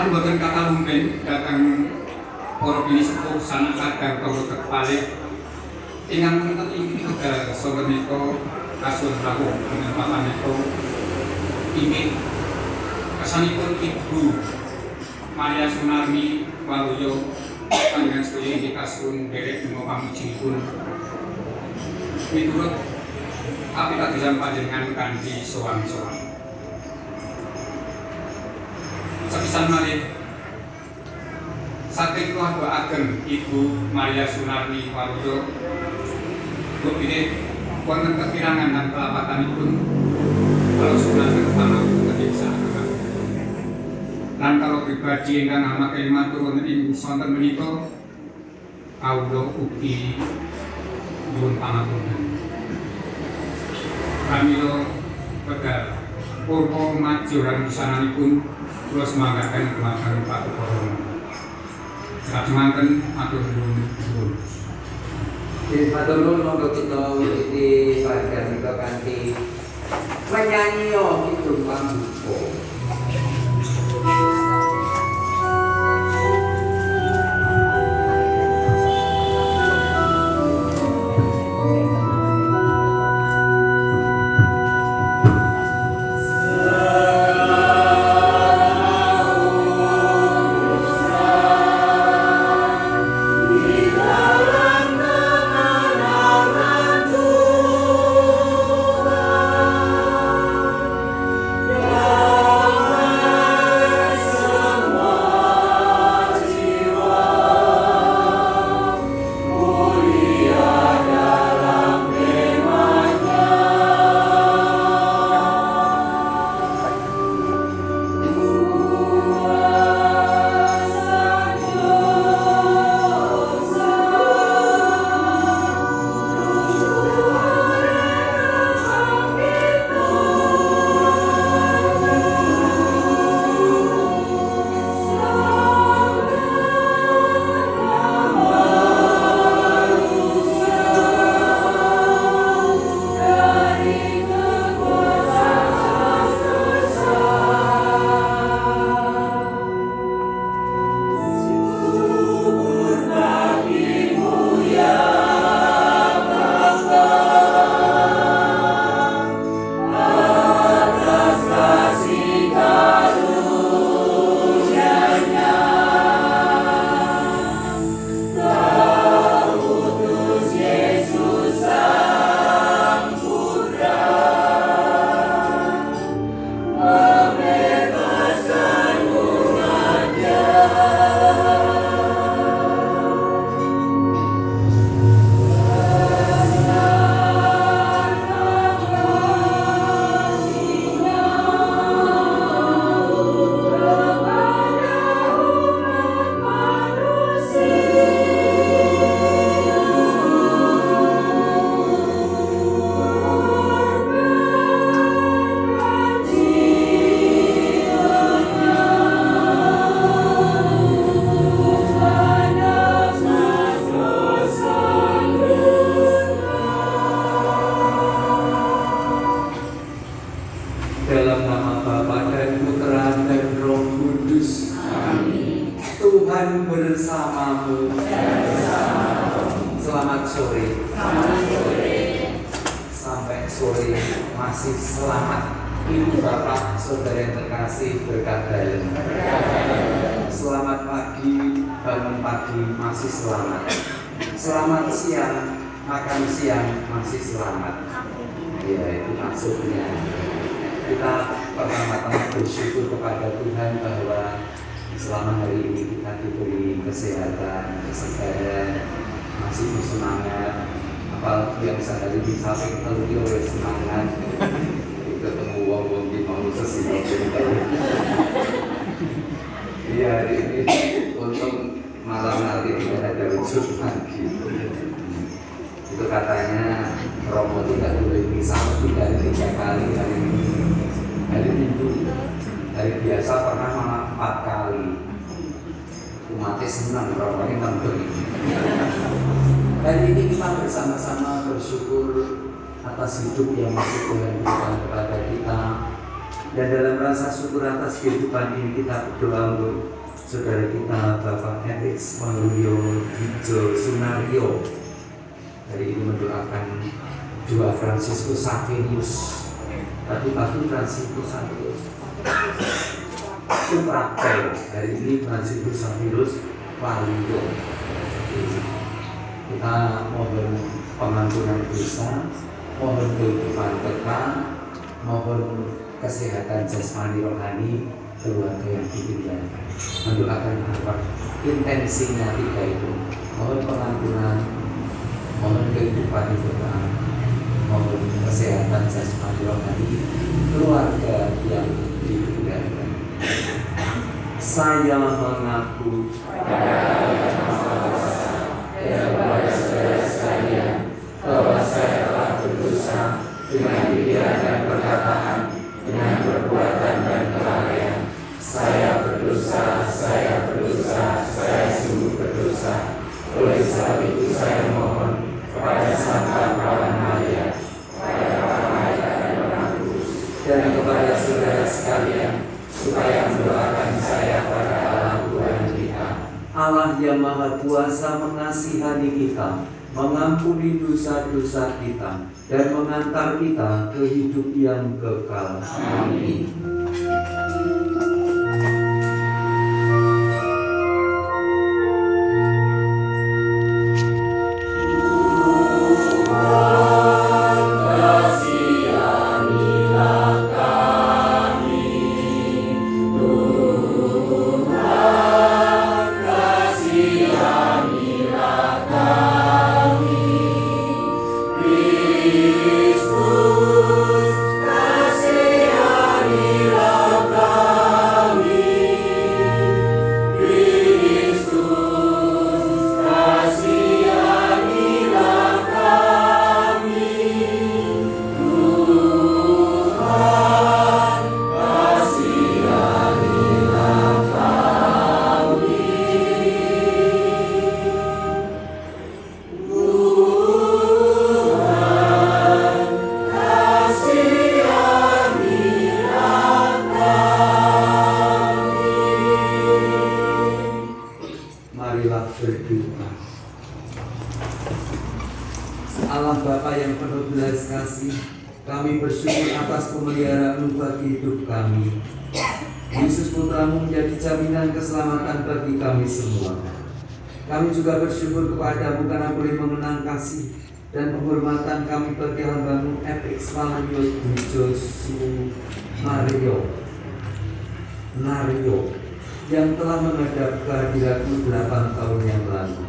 Kula boten kata lumpen dhateng para bini sepuh sanak sadar kawula kepalih ingkang wonten ing wekdal sonten menika kasun rawuh ing papan menika inggih kesanipun Ibu Maria Sunarni Waluyo panjenengan sedaya inggih kasun derek donga pamujinipun miturut kapitadosan panjenengan kanthi sowan-sowan. Sepisan malih saking keluarga ageng Ibu Maria Sunarni Waluyo kepilih wonten kekirangan dan kelapatanipun kalau sunatan pangapunten desa lan kalau pribadi ingkang amaken matur wonten ing sonten menika kawula ugi nyuwun pangapunten pramila wekdal purwa majoran pisananipun kula semanggaken kemakan patukono sajemanten matur nuwun. Matur nuwun monggo kita wiwiti pelajaran kita kanthi menyanyi kidung pambuka. Hari ini kita bersama-sama bersyukur atas hidup yang masih Tuhan berikan kepada kita Dan dalam rasa syukur atas kehidupan ini kita berdoa untuk saudara kita Bapak Felix Manulyo Hijo Sunario. Hari ini mendoakan dua Fransiskus Saverius. Tadi Batu Fransiskus Saverius. Supraktel. Hari ini Fransiskus Saverius Manulyo. Kita mohon pengampunan dosa, mohon kehidupan kekal, mohon kesehatan jasmani rohani keluarga yang ditinggalkan. Mendoakan apa? Intensinya tiga itu. Mohon pengampunan, mohon kehidupan kekal, mohon kesehatan jasmani rohani keluarga yang ditinggalkan. Saya mengaku kepada saudara sekalian bahwa saya telah berdosa dengan pikiran dan perkataan, dengan perbuatan dan kelalaian. Saya berdosa, saya sungguh berdosa. Oleh sebab itu saya mohon kepada Santa Kawan Maria, kepada para malaikat dan orang kudus, dan kepada saudara sekalian, supaya mendoakan saya pada Allah Tuhan kita. Allah yang Maha Kuasa mengasihani kita, mengampuni dosa-dosa kita, dan mengantar kita ke hidup yang kekal. Amin. Allah Bapa yang penuh belas kasih, kami bersyukur atas pemeliharaan bagi hidup kami. Yesus Putramu menjadi jaminan keselamatan bagi kami semua. Kami juga bersyukur kepadamu karena boleh mengenang kasih dan penghormatan kami bagi hamba-Mu Felix Manulyo Hijo Sunario yang telah menghadap kehadirat-Mu 8 tahun yang lalu.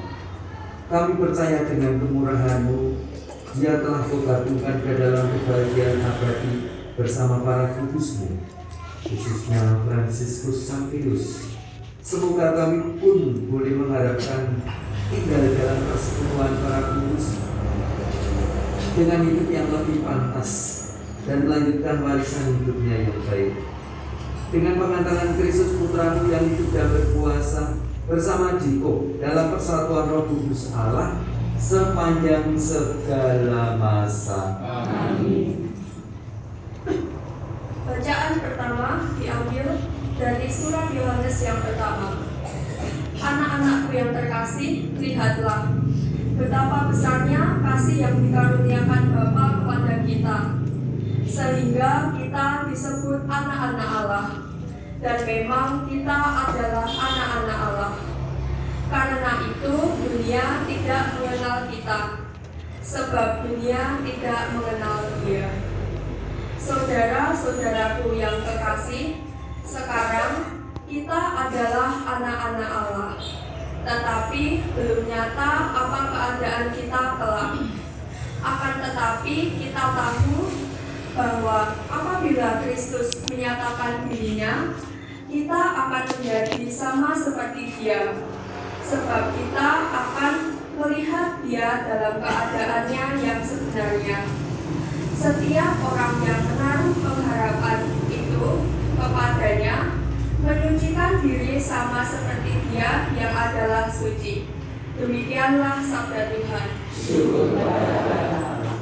Kami percaya dengan kemurahan-Mu, Dia telah Kau gabungkan ke dalam kebahagiaan abadi bersama para kudus-Mu, khususnya Fransiskus Saverius. Semoga kami pun boleh mengharapkan tinggal dalam persekutuan para kudus dengan hidup yang lebih pantas dan melanjutkan warisan hidupnya yang baik. Dengan pengantaran Kristus Putramu yang hidup dan berkuasa bersama Diko dalam persatuan Roh Kudus Allah sepanjang segala masa. Amin. Bacaan pertama diambil dari surat Yohanes yang pertama. Anak-anakku yang terkasih, lihatlah betapa besarnya kasih yang dikaruniakan Bapa kepada kita, sehingga kita disebut anak-anak Allah. Dan memang kita adalah anak-anak Allah. Karena itu dunia tidak mengenal kita, sebab dunia tidak mengenal Dia. Saudara-saudaraku yang kekasih, sekarang kita adalah anak-anak Allah, tetapi belum nyata apa keadaan kita kelak. Akan tetapi kita tahu bahwa apabila Kristus menyatakan dirinya, kita akan menjadi sama seperti Dia, sebab kita akan melihat Dia dalam keadaannya yang sebenarnya. Setiap orang yang menaruh pengharapan itu kepadanya menyucikan diri sama seperti Dia yang adalah suci. Demikianlah sabda Tuhan. Syukur kepada Allah.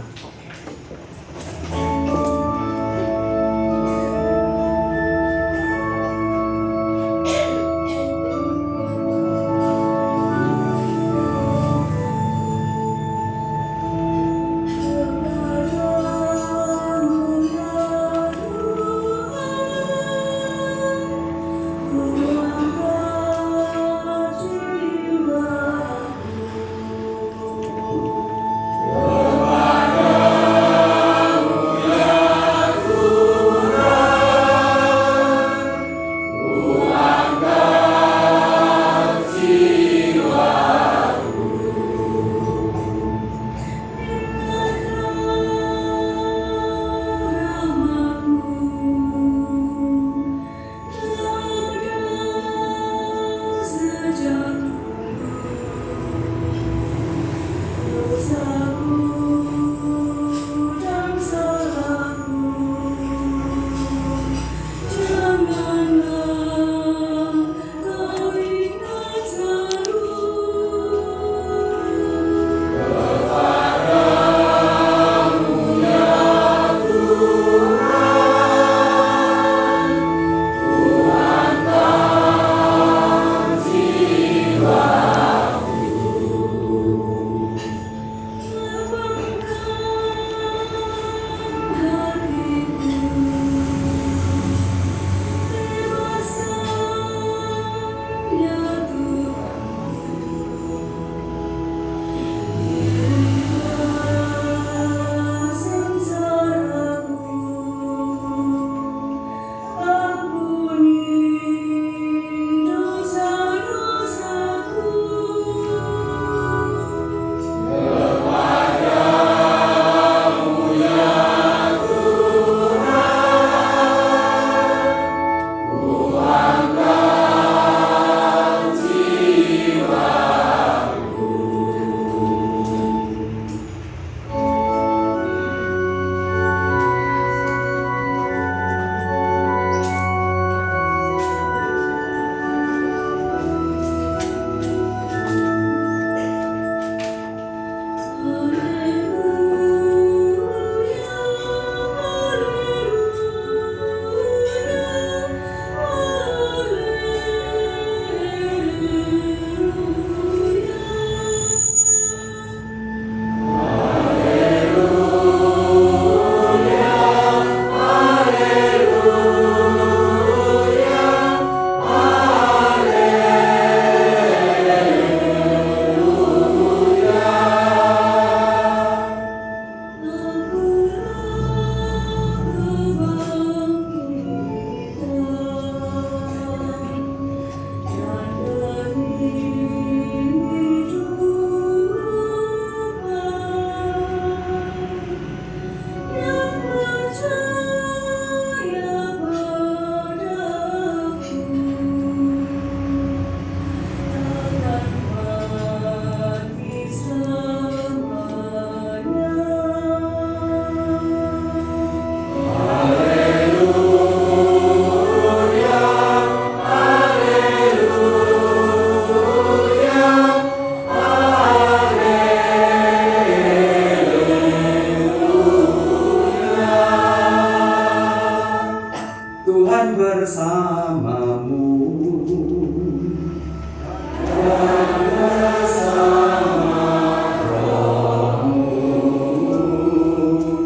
bersamamu.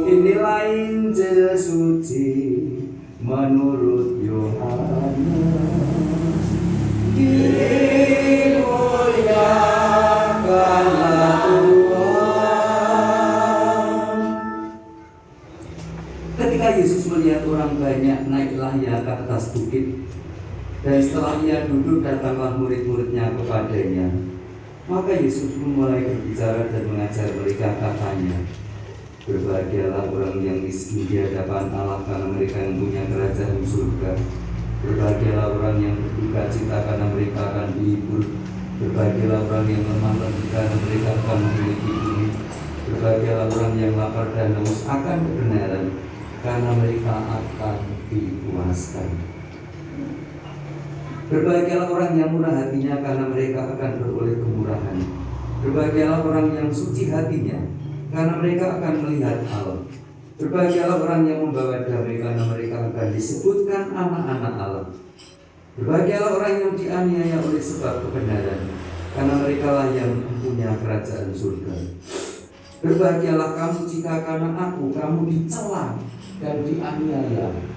Inilah Injil suci menurut Yohanes. Dimuliakanlah Tuhan. Ketika Yesus melihat orang banyak, naiklah ia ke atas bukit. Dan setelah ia duduk, datanglah murid-muridnya kepadanya. Maka Yesus pun mulai berbicara dan mengajar mereka, katanya, berbahagialah orang yang miskin di hadapan Allah, karena mereka yang punya kerajaan surga. Berbahagialah orang yang berduka cita, karena mereka akan dihibur. Berbahagialah orang yang lemah lembut, karena mereka akan memiliki bumi. Berbahagialah orang yang lapar dan haus akan kebenaran, karena mereka akan dipuaskan. Berbahagialah orang yang murah hatinya, karena mereka akan beroleh kemurahan. Berbahagialah orang yang suci hatinya, karena mereka akan melihat Allah. Berbahagialah orang yang membawa damai, karena mereka akan disebutkan anak-anak Allah. Berbahagialah orang yang dianiaya oleh sebab kebenaran, karena merekalah yang mempunyai kerajaan surga. Berbahagialah kamu jika karena aku kamu dicela dan dianiaya,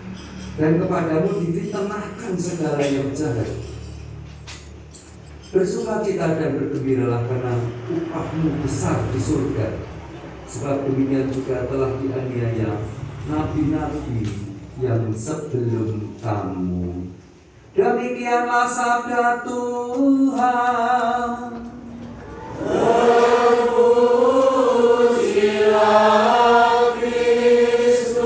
dan kepadamu difitnahkan segala yang jahat. Bersukacita dan bergembiralah, karena upahmu besar di surga. Sebab demikian juga telah dianiaya nabi-nabi yang sebelum kamu. Demikianlah sabda Tuhan. Terpujilah Kristus.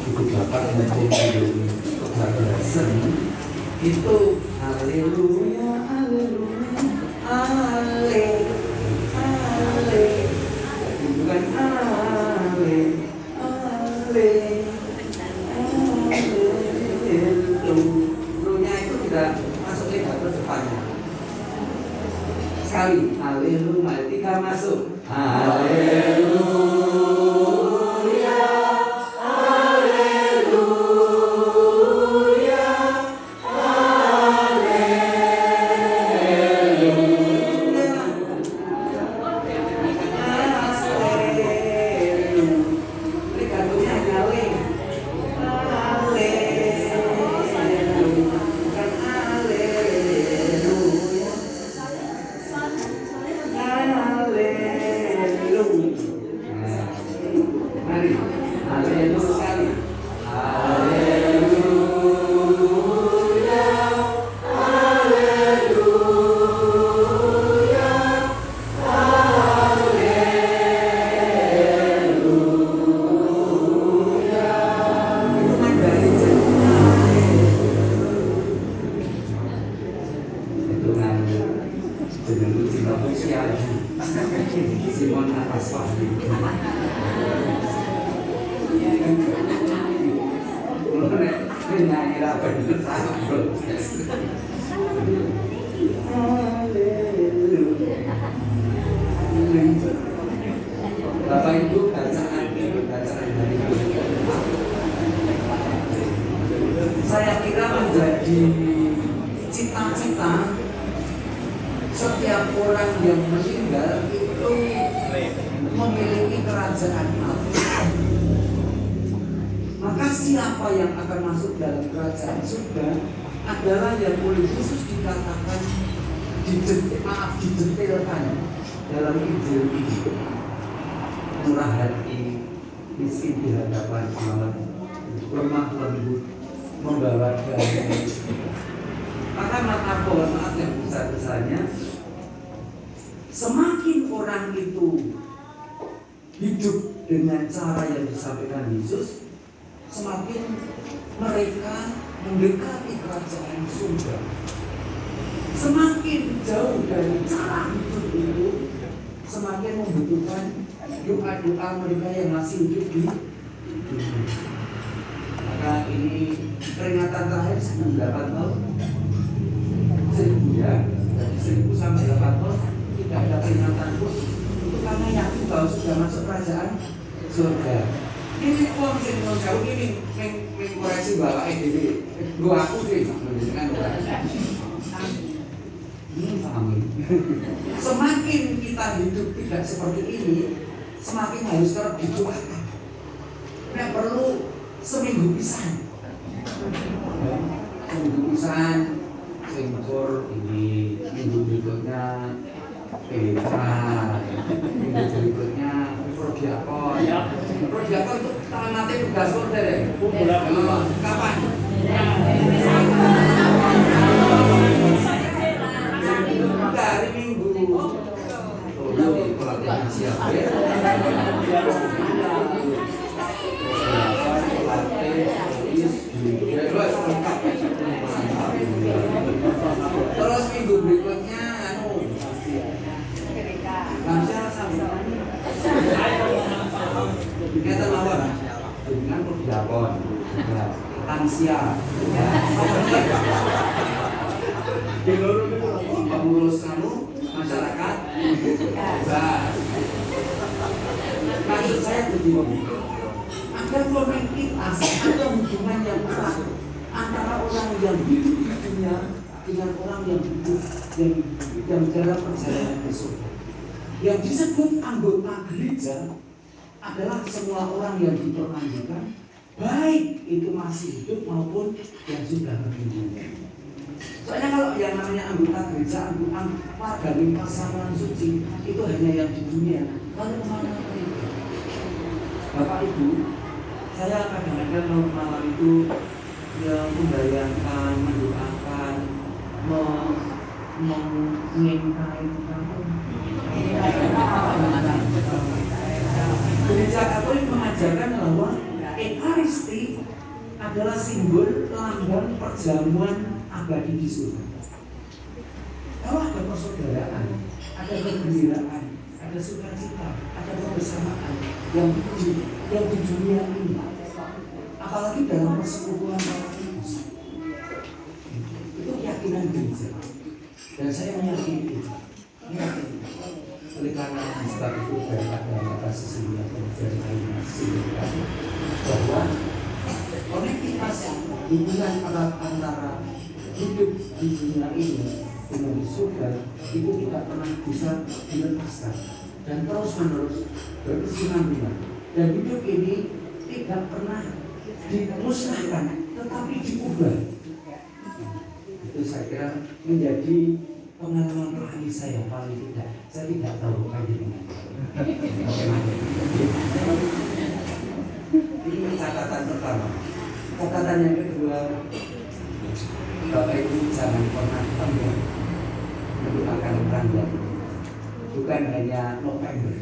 Itu Bapak menjadi kebebasan. Itu haleluya, haleluya, ale, ale. Bukan ale, ale. Lu-nya itu tidak masuk legato depannya. Sekali, haleluya, tiga masuk. Haleluya, haleluya, haleluya. Legatonya ale. Simon atas pahli. Nyanyi apa itu Bapak Ibu bacaan dari saya kira menjadi cita-cita setiap orang yang meninggal itu memiliki kerajaan Allah. Maka siapa yang akan masuk dalam kerajaan surga adalah yang oleh Yesus dikatakan didetailkan dalam Injil ini. Murah hati, miskin di hadapan Allah, lemah lembut, membawa damai. Maka manfaat yang besar-besarnya, semakin orang itu hidup dengan cara yang disampaikan Yesus, semakin mereka mendekati kerajaan surga. Semakin jauh dari cara hidup itu, semakin membutuhkan doa-doa mereka yang masih hidup di dunia. Maka ini peringatan terakhir 8 tahun, 1000 ya, dari 1000 sampai 8 tahun tidak ada peringatan pun. Itu karena yakin bahwa sudah masuk kerajaan surga. Ini uang sing jauh ini koreksi bapake dhewe. Nggo aku sih kan ora. Semakin kita hidup tidak seperti ini, semakin harus kerap dituakan. Nek perlu seminggu pisan. Seminggu pisan, singkur ini minggu berikutnya Petra, minggu berikutnya Prodiakon. Prodiakon itu tamatnya tugas order ya? Kapan? Hari Minggu. Oh, ini pelatihan siap ya. Terus minggu berikutnya lansia sambil kita mawar dengan Prodiakon lansia pengurus kamu masyarakat maksud saya begini, ada konektivitas, ada hubungan yang erat antara orang yang hidup di dunia dengan orang yang hidup yang dalam perjalanan ke surga. Yang disebut anggota gereja adalah semua orang yang dipermandikan, baik itu masih hidup maupun yang sudah meninggal. Soalnya kalau yang namanya anggota gereja, warga pasangan suci itu hanya yang di dunia. Kalau kemana mereka? Bapak Ibu, saya kadang-kadang malam itu yang membayangkan, mendoakan, menginginkan gereja Katolik mengajarkan bahwa Ekaristi adalah simbol lambang perjamuan abadi di surga. Kalau ada persaudaraan, ada kegembiraan, ada sukacita, ada kebersamaan yang di dunia ini, apalagi dalam persekutuan Katolik, itu keyakinan gereja. Dan saya meyakini itu. Oleh karena sebab itu daripada mata sesungguhnya dari kalimat bahwa konektivitas hubungan antara hidup di dunia ini dengan di surga itu tidak pernah bisa dilepaskan dan terus menerus berkesinambungan, dan hidup ini tidak pernah dimusnahkan tetapi diubah. Itu saya kira menjadi pengalaman rohani saya paling tidak. Saya tidak tahu bagaimana. Ini catatan pertama. Catatan yang kedua, Bapak Ibu jangan pernah tenggelam mendoakan tanggal. Bukan hanya November.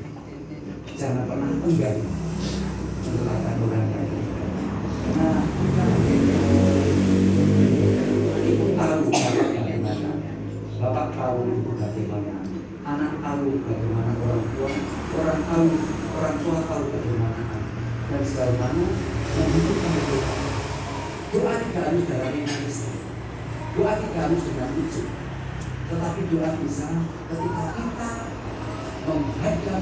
Jangan pernah tenggelam mendoakan orang lain. Karena Ibu tahu bagaimana, Bapak tahu bagaimana, anak tahu bagaimana, orang tahu, orang tua tahu bagaimana, dan segala mana membutuhkan doa. Doa tidak harus dalam nangis, doa tidak harus dengan ujuk, tetapi doa bisa ketika kita menghadap,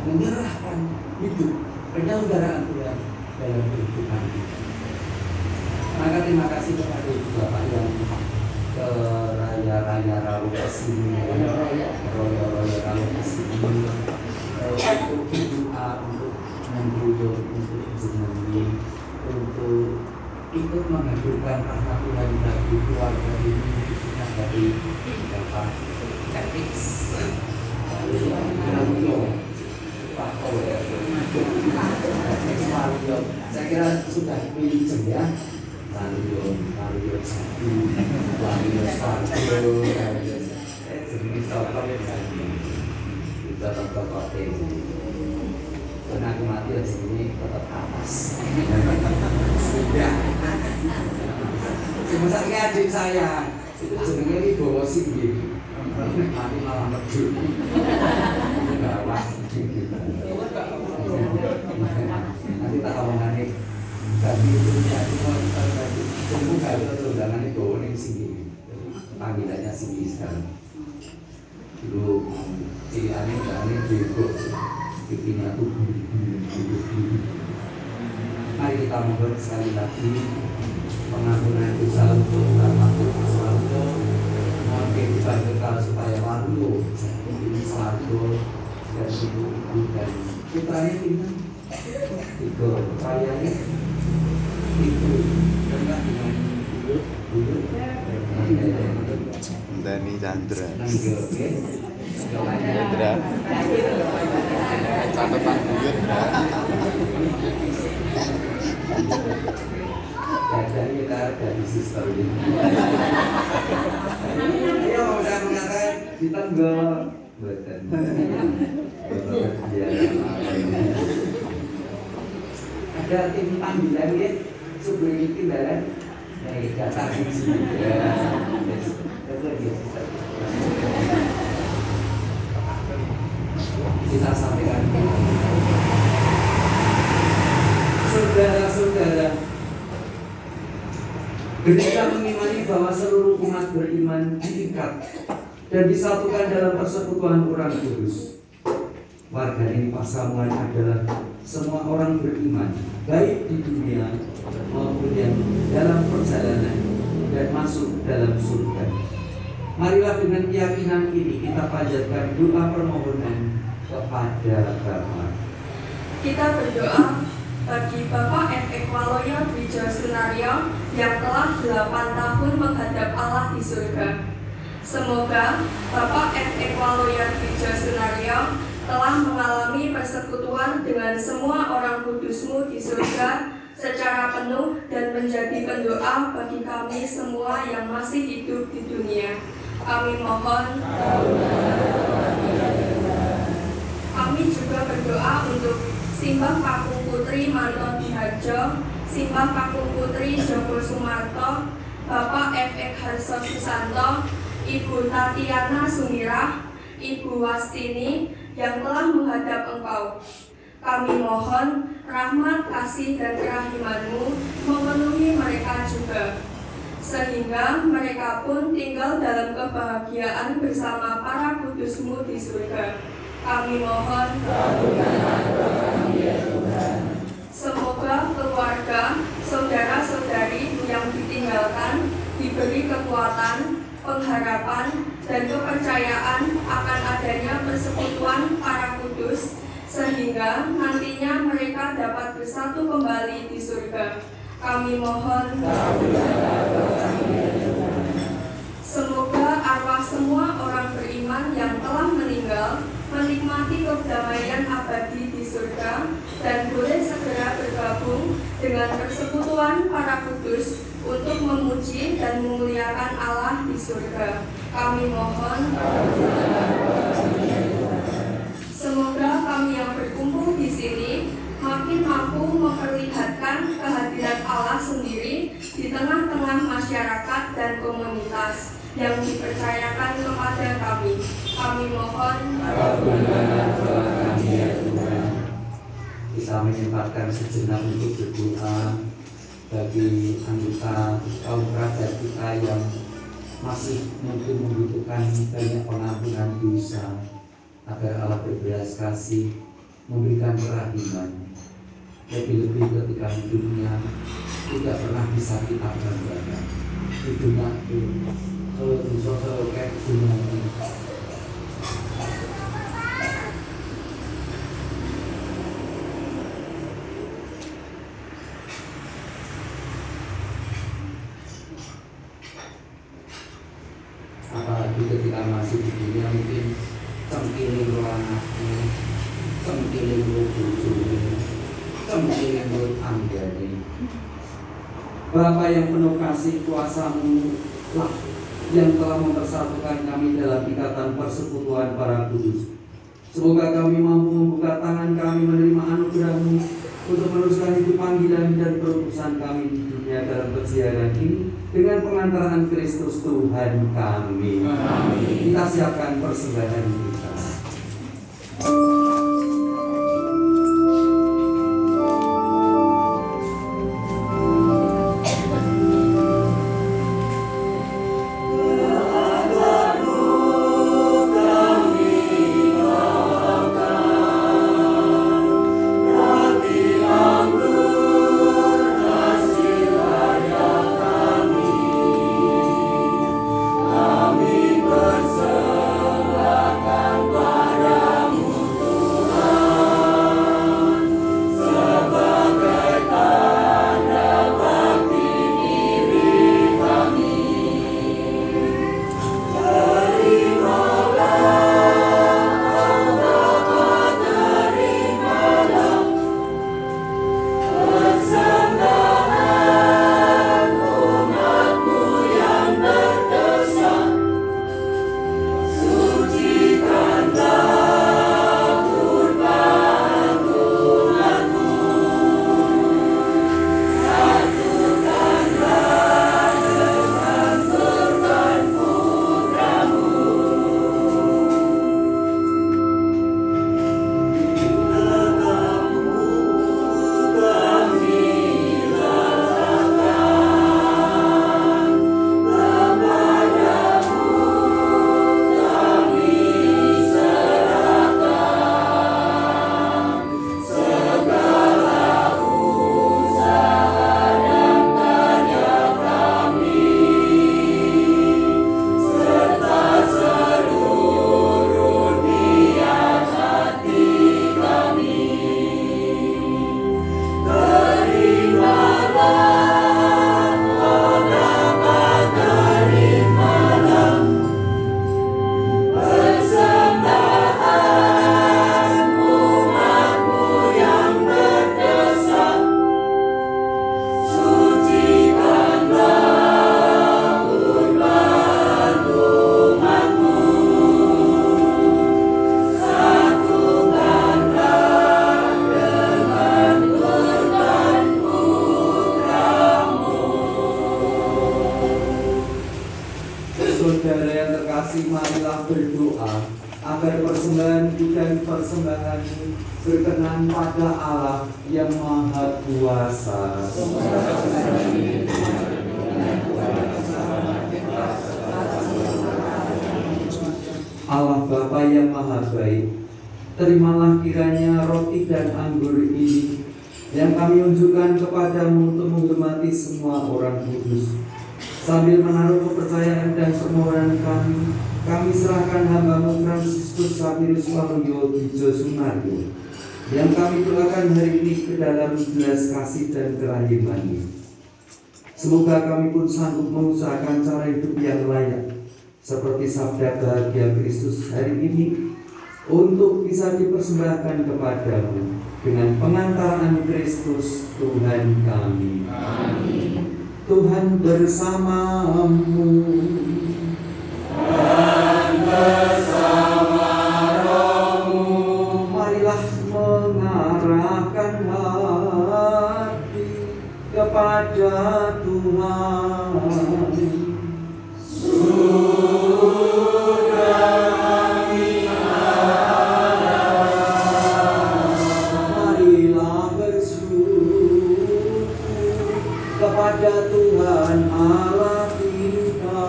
menyerahkan hidup, penyelenggaraan Tuhan dalam kehidupan kita. Maka terima kasih kepada Ibu Bapak yang ke raya-raya Rawu kesini, roya-roya Rawu kesini, untuk berdoa, untuk mengguyur, untuk menyanyi, untuk ikut menghadirkan rahmat Tuhan bagi keluarga ini, khususnya dari Bapak Epiks, Pak Owe, saya kira sudah pilih ya. Wario satu, Wario satu, jenis tokoh kita tokoh ini. Karena aku mati di sini tetap atas. Sudah. Cuma saya adik saya itu jenenge ini bawa singgih. Mati malah medul. Gawat. Nanti tak omongan tapi itu tunggu kali itu undangan itu ning sini panggilannya sini sekarang dulu ciri aneh bego pipinya tuh kita mohon sekali lagi pengampunan dosa untuk rahmat selalu, mohon kehidupan kekal supaya lalu ini selalu dan ibu dan putranya ini tiga putranya itu dengan dulu Dani Chandra. oke. Chandra. Catatan buyut. Jadi kita dari sister ini. Ayo udah mengatakan kita enggak buatan. Ada tim panggilan ya sebelum ini balan. Datang di sini. Kita sampaikan saudara-saudara, gereja mengimani bahwa seluruh umat beriman diikat dan disatukan dalam persekutuan orang kudus. Warga ini pasamuan adalah semua orang beriman, baik di dunia maupun yang dalam perjalanan dan masuk dalam surga. Marilah dengan keyakinan ini kita panjatkan doa permohonan kepada Bapa. Kita berdoa bagi Bapak F.E. Waloyo Dwi Sunario yang telah 8 tahun menghadap Allah di surga. Semoga Bapak F.E. Waloyo Dwi Sunario telah mengalami persekutuan dengan semua orang kudus-Mu di surga secara penuh dan menjadi pendoa bagi kami semua yang masih hidup di dunia. Kami mohon. Kami juga berdoa untuk Simbah Kakung Putri Manto Diharjo, Simbah Kakung Putri Joko Sumarto, Bapak F.E. Harso Susanto, Ibu Tatiana Sumirah, Ibu Wastini yang telah menghadap Engkau. Kami mohon rahmat, kasih, dan kerahiman-Mu memenuhi mereka juga, sehingga mereka pun tinggal dalam kebahagiaan bersama para kudus-Mu di surga. Kami mohon. Semoga keluarga, saudara-saudari yang ditinggalkan diberi kekuatan, pengharapan, dan kepercayaan akan adanya persekutuan para kudus, sehingga nantinya mereka dapat bersatu kembali di surga. Kami mohon. Semoga arwah semua orang beriman yang telah meninggal menikmati kedamaian abadi di surga dan boleh segera bergabung dengan persekutuan para kudus untuk memuji dan memuliakan Allah di surga. Kami mohon. Semoga kami yang berkumpul di sini makin mampu memperlihatkan kehadiran Allah sendiri di tengah-tengah masyarakat dan komunitas yang dipercayakan kepada kami. Kami mohon. Kita menyempatkan sejenak untuk berdoa bagi anggota kaum kerabat kita yang masih mungkin membutuhkan banyak pengampunan dosa, agar Allah berbelas kasih memberikan kerahiman. Lebih-lebih ketika hidupnya tidak pernah bisa kita banggakan. Hidupnya itu kalau dosa kayak dunia ini. Apalagi ketika masih di dunia mungkin cengkiling anaknya, cengkiling bujurnya, cengkiling angganya. Bapa yang penuh kasih, kuasa-Mu lah yang telah mempersatukan kami dalam ikatan persekutuan para kudus. Semoga kami mampu membuka tangan kami menerima anugerah-Mu untuk meneruskan hidup panggilan dan perutusan kami di dunia dalam persiaran ini dengan pengantaran Kristus Tuhan kami. Amin. Kita siapkan persembahan kita. berkenan pada Allah yang Maha Kuasa. Allah Bapa yang Maha Baik, terimalah kiranya roti dan anggur ini yang kami unjukkan kepadamu untuk menghormati semua orang kudus. Sambil menaruh kepercayaan dan permohonan kami serahkan hamba-Mu Fransiskus Sapirus Waluyo Bijo Sunaryo yang kami doakan hari ini ke dalam belas kasih dan kerahiman. Semoga kami pun sanggup mengusahakan cara hidup yang layak seperti sabda bahagia Kristus hari ini untuk bisa dipersembahkan kepadamu dengan pengantaran Kristus Tuhan kami. Amin. Tuhan bersamamu dan bersama rohmu. Marilah mengarahkan hati kepada Tuhan. Marilah bersyukur kepada Tuhan Allah kita.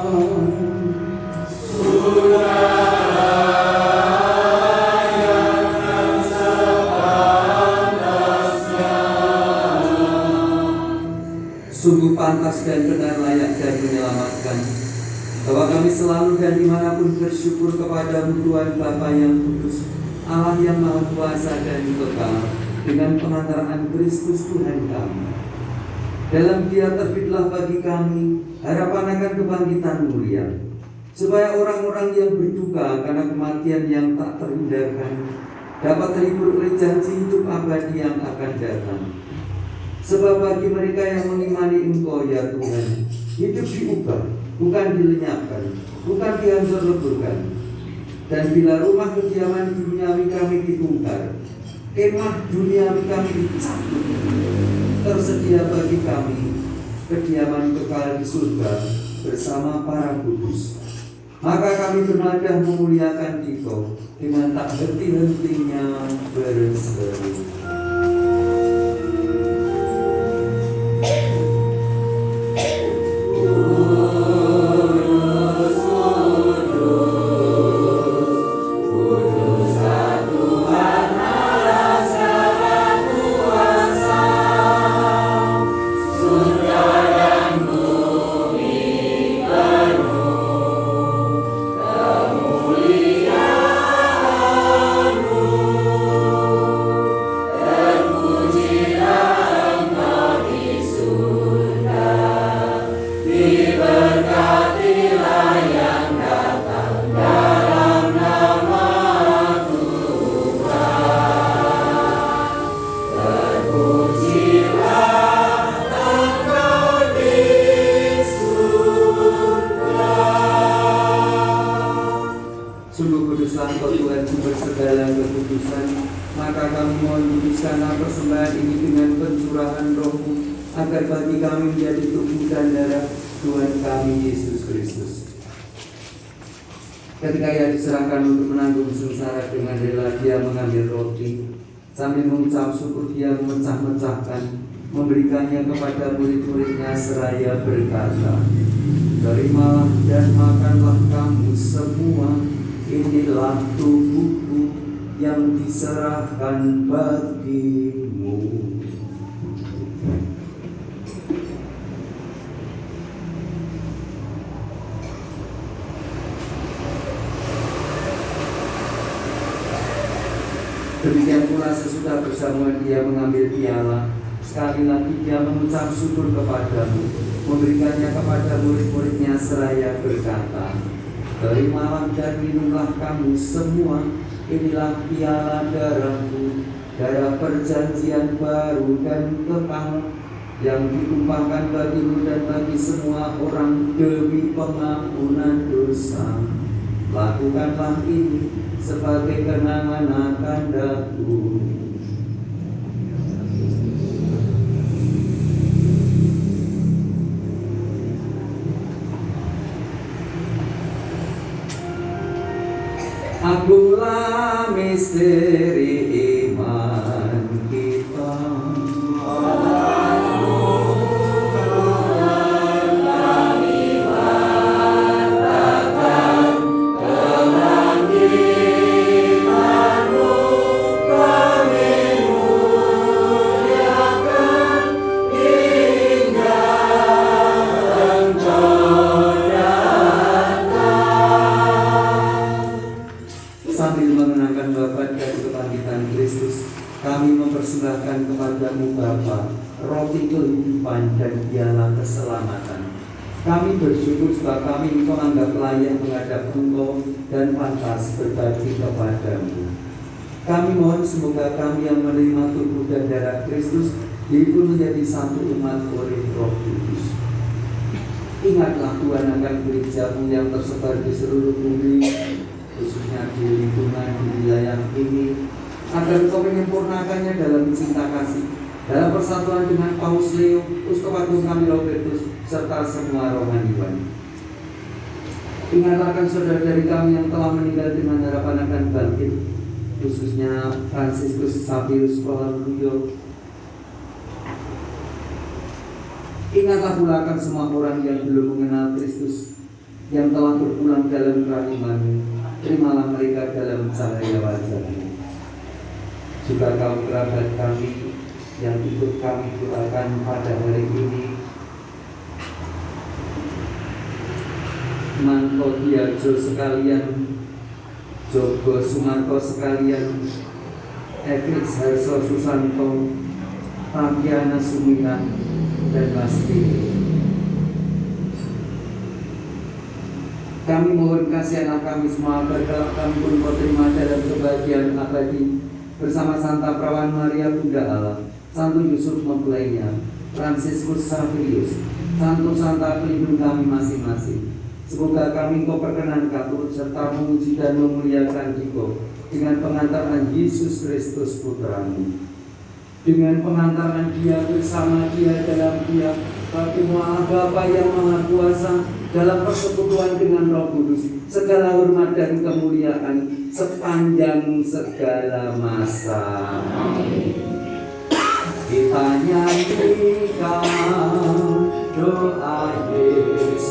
Sungguh pantas dan benar, layak dan menyelamatkan bahwa kami selalu dan dimanapun bersyukur kepadamu Tuhan Bapa yang kudus, Allah yang Maha Kuasa dan kekal, dengan pengantaran Kristus Tuhan kami. Dalam Dia terbitlah bagi kami harapan akan kebangkitan mulia, supaya orang-orang yang berduka karena kematian yang tak terhindarkan dapat terhibur oleh janji hidup abadi yang akan datang. Sebab bagi mereka yang mengimani Engkau ya Tuhan, hidup diubah, bukan dilenyapkan, bukan dihancur-leburkan. Dan bila rumah kediaman duniawi kami dibongkar, kemah duniawi kami dicabut, tersedia bagi kami kediaman kekal di surga bersama para kudus. Maka kami bernadah memuliakan Dikau dengan tak henti-hentinya berseru. Agar bagi kami menjadi tubuh dan darah Tuhan kami Yesus Kristus. Ketika Ia diserahkan untuk menanggung sengsara dengan rela, Dia mengambil roti, sambil mengucap syukur Dia memecah-mecahkan, memberikannya kepada murid-muridnya seraya berkata, "Terimalah dan makanlah kamu semua, inilah tubuhku yang diserahkan bagimu." Demikian pula sesudah bersamaan Dia mengambil piala, sekali lagi Dia mengucap syukur kepadamu, memberikannya kepada murid-muridnya seraya berkata, "Terimalah dan minumlah kamu semua, inilah piala darahku, darah perjanjian baru dan kekal, yang ditumpahkan bagimu dan bagi semua orang demi pengampunan dosa. Lakukanlah ini sebagai kenangan akan Aku." Akulah misteri iman. roti kehidupan dan dialah keselamatan. Kami bersyukur sebab kami Engkau anggap layak menghadap Engkau dan pantas berbakti kepadamu. Kami mohon semoga kami yang menerima tubuh dan darah Kristus dihimpun menjadi satu umat oleh Roh Kudus. Ingatlah Tuhan akan gereja-Mu yang tersebar di seluruh bumi, khususnya di lingkungan di wilayah ini, agar Engkau menyempurnakannya dalam cinta kasih, dalam persatuan dengan Paus Leo, Uskup Agung kami Robertus, serta semua rohaniwan. Ingatlah akan saudara-saudari kami yang telah meninggal dengan harapan akan bangkit, khususnya Fransiskus Sapius Kohalulyo. Ingatlah pula akan semua orang yang belum mengenal Kristus, yang telah berpulang dalam kerahiman-Mu. Terimalah mereka dalam cahaya wajah-Mu. Juga kaum kerabat kami yang ikut kami doakan pada hari ini, Manto Diarjo sekalian, Jogo Sumarto sekalian, Efix Harso Susanto, Tatiana Sumiran, dan Mas Dini. Kami mohon kasih anak kami semua agar kelak kami pun Kau terima dalam kebahagiaan abadi bersama Santa Perawan Maria Bunda Allah, Santo Yusuf mempelainya, Fransiskus Saverius, Santo Santa pelindung kami masing-masing. Semoga kami Kau perkenankan turut serta memuji dan memuliakan Dikau dengan pengantaran Yesus Kristus Putra-Mu. Dengan pengantaran Dia bersama Dia dalam Dia, bagi Allah Bapa yang Maha Kuasa, dalam persekutuan dengan Roh Kudus, segala hormat dan kemuliaan sepanjang segala masa. Kita nyanyikan doa Yesus.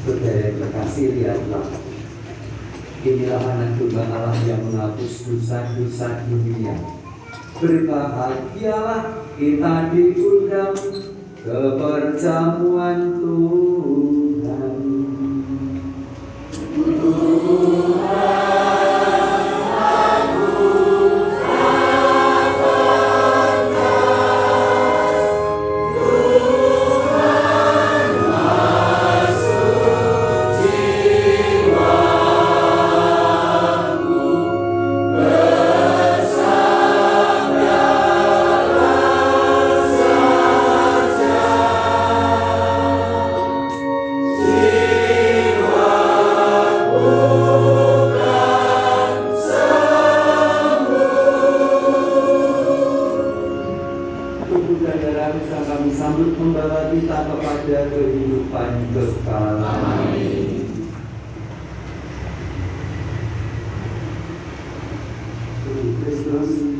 Saudara terkasih, lihatlah, inilah anak domba Allah yang menghapus dosa-dosa dunia. Berbahagialah kita diundang ke perjamuan Tuhan. Kristus.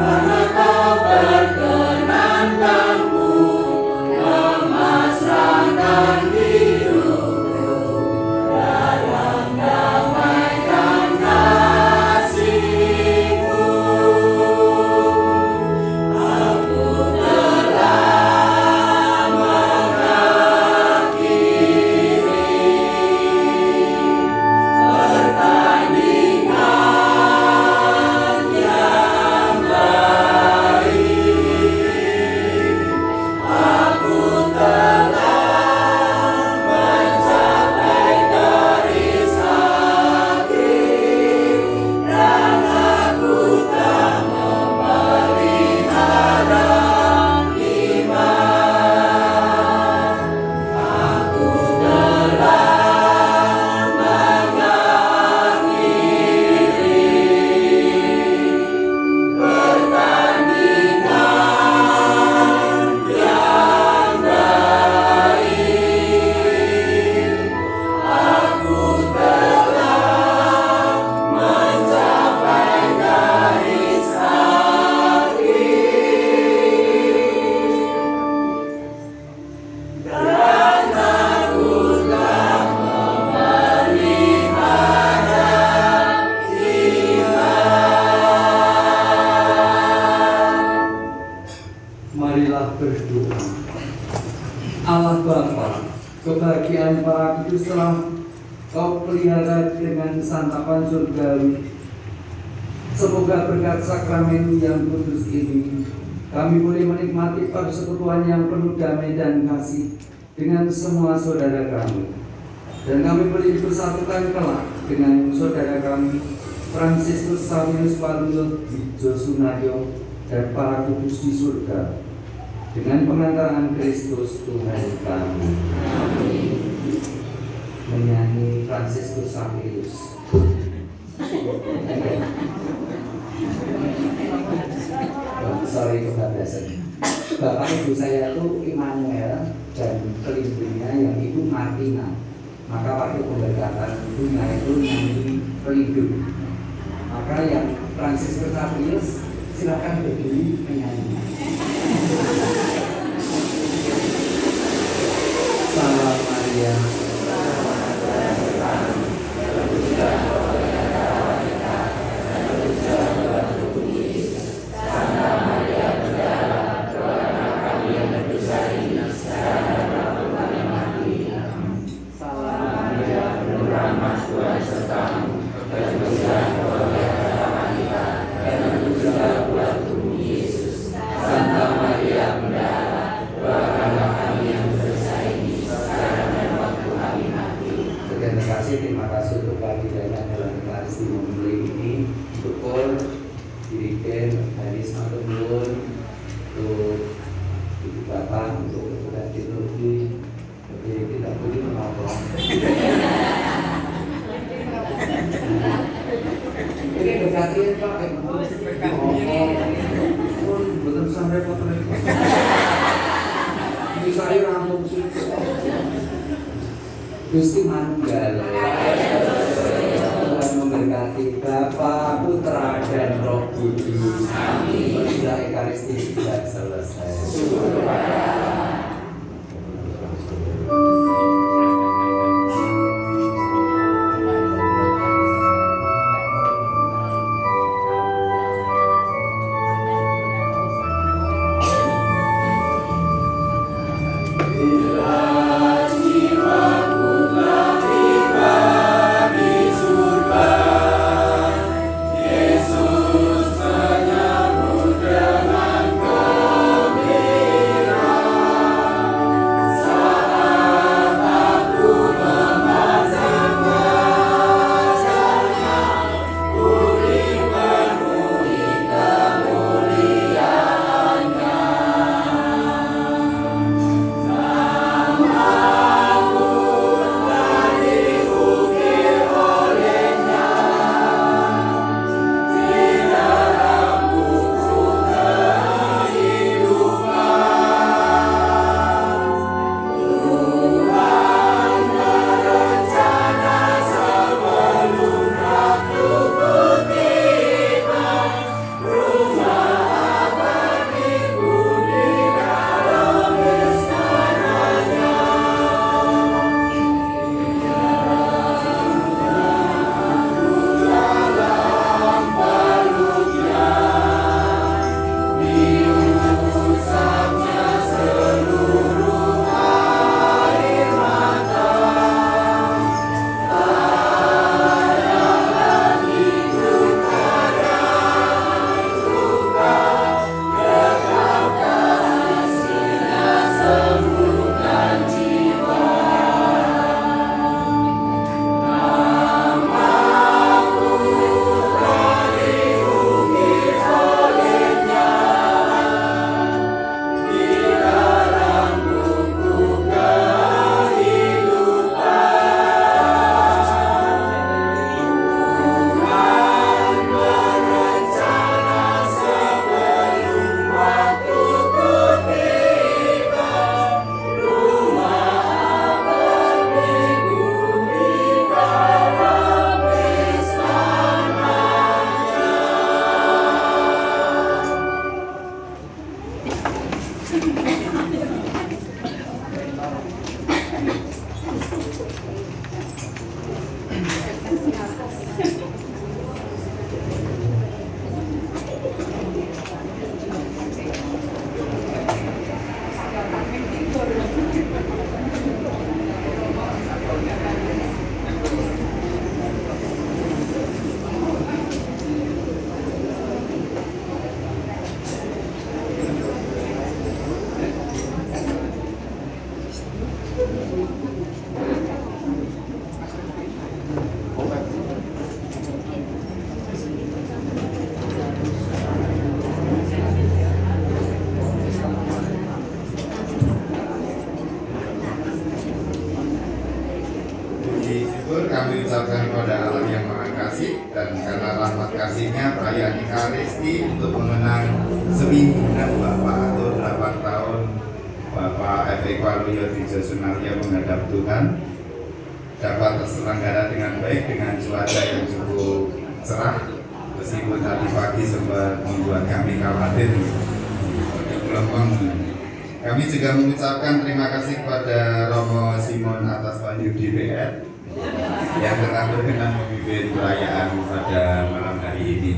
Karena kau Marilah berdoa. Allah Bapa, kebahagiaan para kudus telah Kau pelihara dengan santapan surgawi. Semoga berkat sakramen yang kudus ini kami boleh menikmati persekutuan yang penuh damai dan kasih dengan semua saudara kami, dan kami boleh dipersatukan kelak dengan saudara kami Fransiskus Sawius Waluyo Wijo Sunayo dan para kudus di surga dengan pengantaran Kristus Tuhan kami. Amin. Menyanyi Fransiskus Sawius. Sorry kebablasan. Bapak ibu saya itu Immanuel dan pelindungnya yang ibu Martina. Maka waktu pemberkatan bunga itu nyanyi pelindung. Maka yang Fransiskus Sawius silakan berdiri menyanyi. Salam Maria. Terima kasih untuk kehadirannya dalam Ekaristi Memulai ini. Syukur dirigen dari Sematur Nuwun untuk Ibu Bapak untuk kebetulan teologi. Jadi tidak boleh menolak. Ini berkati Pak. Pun betul sampai foto lagi. Ini saya rampung sih. Gusti Manunggal. Tuhan memberkati Bapa, Putra, dan Roh Kudus. Amin. Sudah Ekaristi sudah selesai. mengucapkan kepada Allah yang Maha Kasih, dan karena rahmat kasih-Nya perayaan Ekaristi untuk mengenang semingguan Bapak atau 8 tahun Bapak F.E. Waluyo Dijo Sunaria menghadap Tuhan dapat terselenggara dengan baik dengan cuaca yang cukup cerah, meskipun tadi pagi sempat membuat kami khawatir gelombang. Kami juga mengucapkan terima kasih kepada Romo Simon atas Wahyudi PR yang telah berkenan memimpin perayaan pada malam hari ini.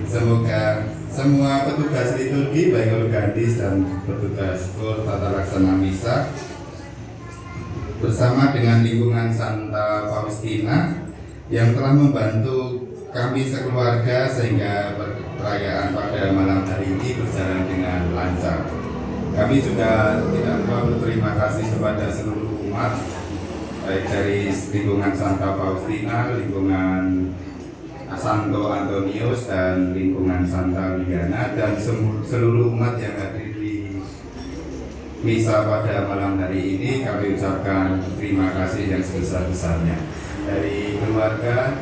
Semoga semua petugas liturgi baik organis dan petugas kur tata laksana misa bersama dengan lingkungan Santa Faustina yang telah membantu kami sekeluarga sehingga perayaan pada malam hari ini berjalan dengan lancar. Kami juga tidak lupa berterima kasih kepada seluruh umat, baik dari lingkungan Santa Faustina, lingkungan Santo Antonius, dan lingkungan Santa Liana, dan seluruh umat yang hadir di misa pada malam hari ini. Kami ucapkan terima kasih yang sebesar-besarnya. Dari keluarga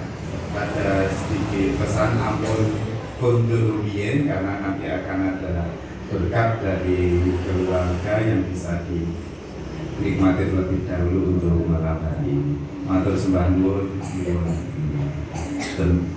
ada sedikit pesan ampun kundur rumiyin, karena nanti akan ada berkat dari keluarga yang bisa dinikmati terlebih dahulu untuk malam hari ini. Matur sembah nuwun. Foto.